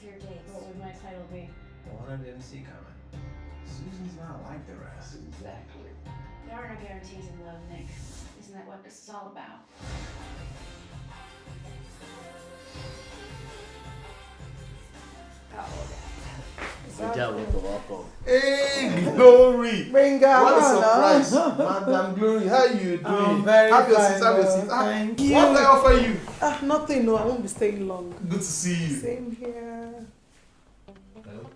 your dates. What would my title be? One I didn't see coming. Susan's not like the rest. Exactly. There are no guarantees in love, Nick. Isn't that what this is all about? Hey, Glory! Benga, What a surprise! Madam Glory, how you doing? I'm very have your fine, seat, have your seat. thank you. What can I offer you? Nothing, no, I won't be staying long. Good to see you. Same here. Hello?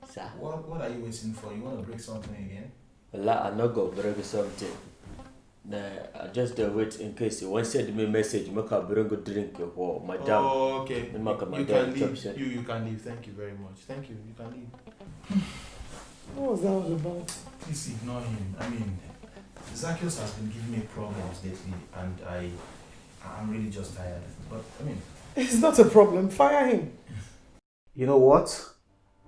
Sir. What are you waiting for? You want to break something again? Well, I'm not going to break something. Nah, I just wait in case you want to send me a message. Make a bring a drink for madam. Oh, okay. You can leave. You can leave. Thank you very much. Thank you. You can leave. What was that all about? Please ignore him. I mean, Zacchaeus has been giving me problems lately, and I'm really just tired. But I mean, It's not a problem. Fire him. You know what?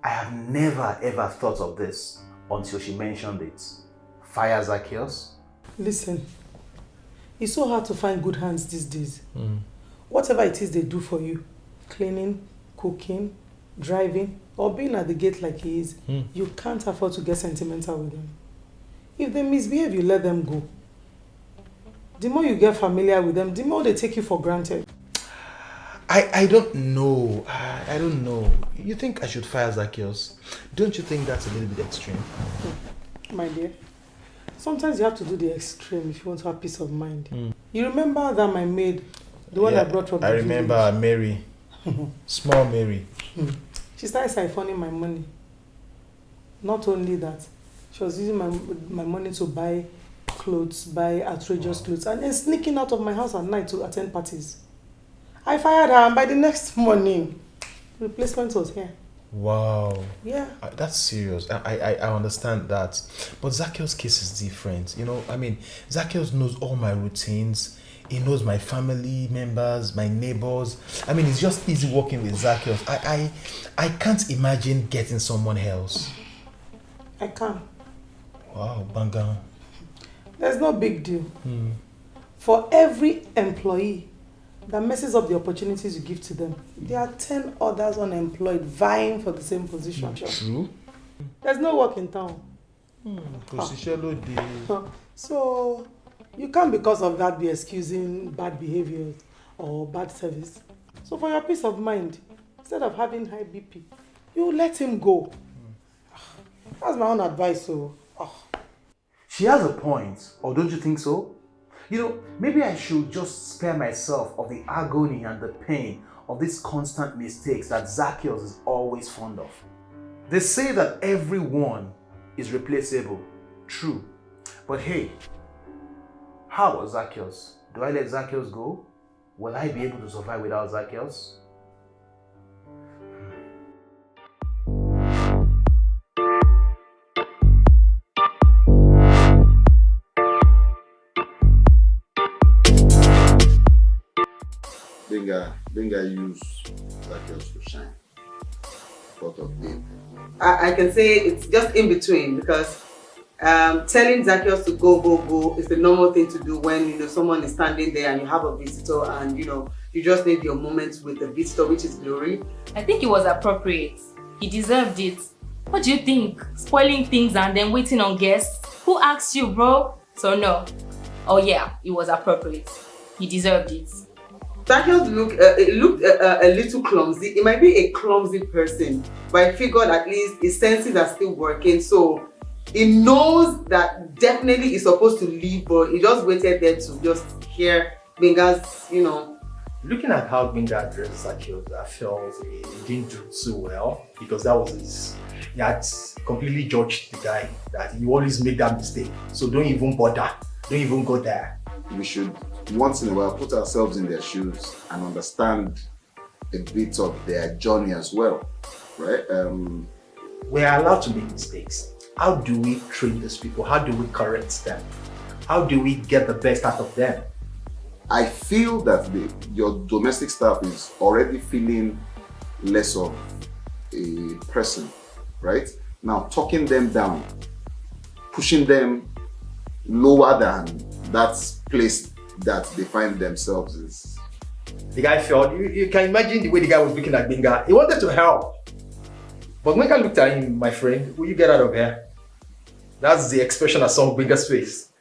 I have never ever thought of this until she mentioned it. Fire Zacchaeus? Listen, it's so hard to find good hands these days. Whatever it is they do for you, cleaning, cooking, driving, or being at the gate like he is, you can't afford to get sentimental with them. If they misbehave, you let them go. The more you get familiar with them, the more they take you for granted. I don't know. I don't know. You think I should fire Zacchaeus? Don't you think that's a little bit extreme? My dear, sometimes you have to do the extreme if you want to have peace of mind. You remember that my maid, the one I brought from the village? remember Mary. Small Mary. She started siphoning my money. Not only that, she was using my money to buy clothes, buy outrageous clothes, and then sneaking out of my house at night to attend parties. I fired her, and by the next morning, replacement was here. Wow. Yeah. That's serious. I understand that. But Zacchaeus' case is different. You know, I mean, Zacchaeus knows all my routines. He knows my family members, my neighbors. I mean, it's just easy working with Zacchaeus. I can't imagine getting someone else. I can. Wow, banga. There's no big deal. For every employee that messes up the opportunities you give to them, there are 10 others unemployed vying for the same position. True. There's no work in town. So, you can't because of that be excusing bad behavior or bad service. So for your peace of mind, instead of having high BP, you let him go. That's my own advice. So, She has a point, or don't you think so? You know, maybe I should just spare myself of the agony and the pain of these constant mistakes that Zacchaeus is always fond of. They say that everyone is replaceable. True. But hey, how about Zacchaeus? Do I let Zacchaeus go? Will I be able to survive without Zacchaeus? Benga use Zacchaeus to shine. Thought of Dave. I can say it's just in between, because telling Zacchaeus to go is the normal thing to do when someone is standing there and you have a visitor and you just need your moments with the visitor, which is Glory. I think it was appropriate. He deserved it. What do you think? Spoiling things and then waiting on guests? Who asked you, bro? So no. Oh yeah, it was appropriate. He deserved it. Zacchaeus looked a little clumsy. It might be a clumsy person, but I figured at least his senses are still working. So he knows that definitely he's supposed to leave, but he just waited there to just hear Benga's, Looking at how Benga addressed Zacchaeus, I felt he didn't do so well, because that was he had completely judged the guy that he always make that mistake. So don't even bother. Don't even go there. We should once in a while put ourselves in their shoes and understand a bit of their journey as well, right? We are allowed to make mistakes. How do we train these people? How do we correct them? How do we get the best out of them? I feel that your domestic staff is already feeling less of a person, right? Now, talking them down, pushing them lower than that place that they find themselves is. The guy felt, you can imagine the way the guy was looking at Benga. He wanted to help. But Gbenga looked at him, my friend, will you get out of here? That's the expression I saw on Gbenga's face.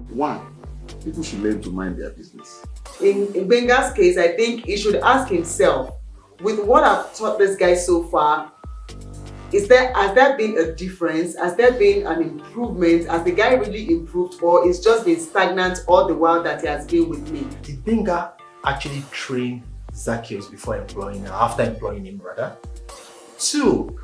One, people should learn to mind their business. In Gbenga's case, I think he should ask himself, with what I've taught this guy so far, has there been a difference? Has there been an improvement? Has the guy really improved, or it's just been stagnant all the while that he has been with me? Did Gbenga actually train Zacchaeus before employing him, after employing him rather? 2,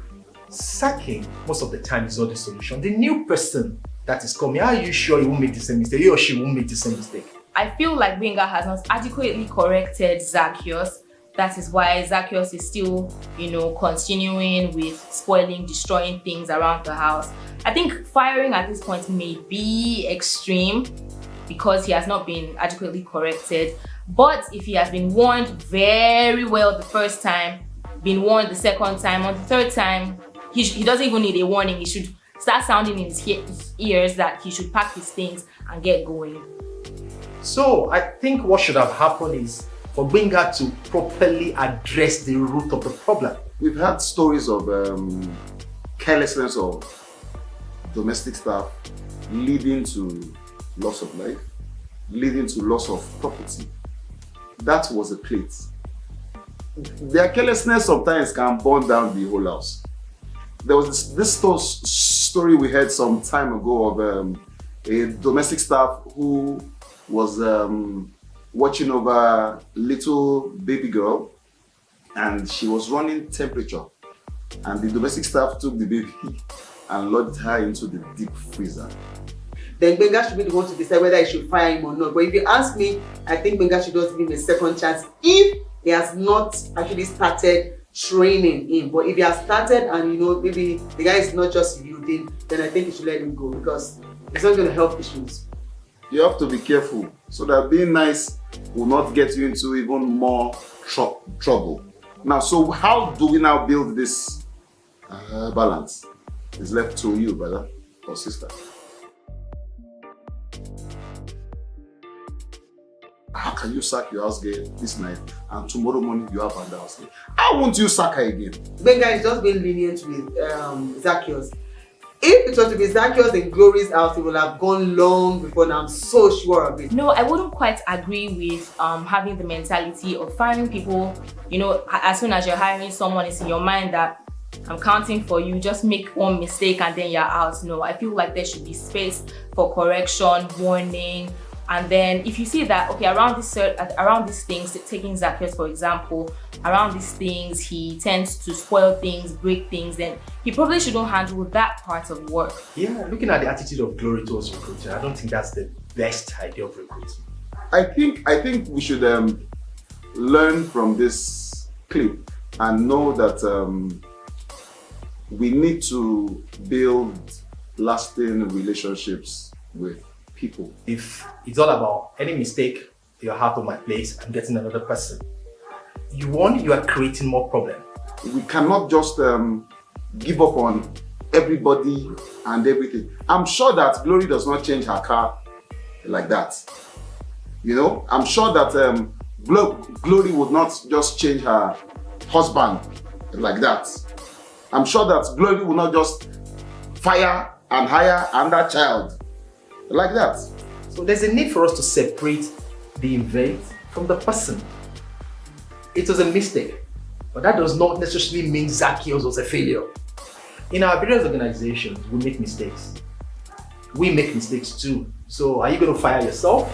sacking most of the time is not the solution. The new person that is coming, are you sure he won't make the same mistake? He or she won't make the same mistake? I feel like Gbenga has not adequately corrected Zacchaeus. That is why Zacchaeus is still, continuing with spoiling, destroying things around the house. I think firing at this point may be extreme because he has not been adequately corrected. But if he has been warned very well the first time, been warned the second time, on the third time, he doesn't even need a warning. He should start sounding in his ears that he should pack his things and get going. So I think what should have happened is for Gbenga to properly address the root of the problem. We've had stories of carelessness of domestic staff leading to loss of life, leading to loss of property. That was a plate. Their carelessness sometimes can burn down the whole house. There was this story we heard some time ago of a domestic staff who was watching over a little baby girl, and she was running temperature, and the domestic staff took the baby and locked her into the deep freezer. Then Gbenga should be the one to decide whether he should fire him or not. But if you ask me, I think Gbenga should just give him a second chance if he has not actually started training him. But if he has started and maybe the guy is not just yielding, then I think you should let him go because it's not going to help issues. You have to be careful so that being nice will not get you into even more trouble. Now, so how do we now build this balance? It's left to you, brother or sister. How can you sack your house girl this night and tomorrow morning you have another house girl? How won't you sack her again? Gbenga is just being lenient with Zacchaeus. If it was to be Zacchaeus in Glory's house, it would have gone long before now. I'm so sure of it. No, I wouldn't quite agree with having the mentality of firing people. As soon as you're hiring someone, it's in your mind that I'm counting for you, just make one mistake and then you're out. No, I feel like there should be space for correction, warning. And then if you see that, okay, around these things, taking Zacchaeus for example, around these things, he tends to spoil things, break things, then he probably shouldn't handle that part of work. Yeah, looking at the attitude of Glory towards recruiting, I don't think that's the best idea of recruiting. I think we should learn from this clip and know that we need to build lasting relationships with people. If it's all about any mistake, you're out of my place, I'm getting another person. You are creating more problem. We cannot just give up on everybody and everything. I'm sure that Glory does not change her car like that. I'm sure that Glory would not just change her husband like that. I'm sure that Glory will not just fire and hire another child like that. So there's a need for us to separate the event from the person. It was a mistake, but that does not necessarily mean Zacchaeus was a failure. In our various organizations, we make mistakes. We make mistakes too. So are you going to fire yourself?